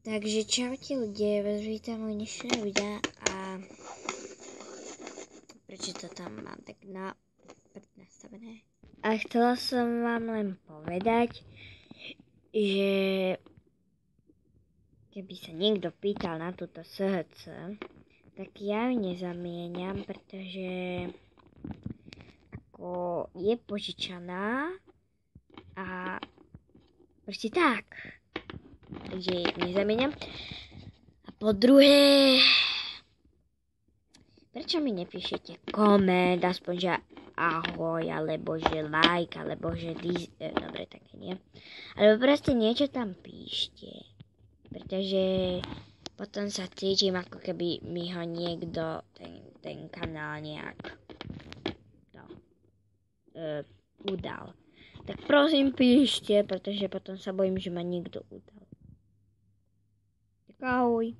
Takže čaute ľudia, vás vítam môj dnešné videa a prečo to tam mám tak nastavené. A chcela som vám len povedať, že keby sa niekto pýtal na túto SHC, tak ja ju nezamieňam, pretože ako je požičaná a proste tak. Takže nezamieňam. A po druhé, prečo mi nepíšete koment, aspoň že ahoj, alebo že like, alebo že dobre, také nie. Alebo proste niečo tam píšte. Pretože potom sa cítim, ako keby mi ho niekto, ten kanál nejak udal. Tak prosím píšte, pretože potom sa bojím, že ma niekto udal. Ahoj.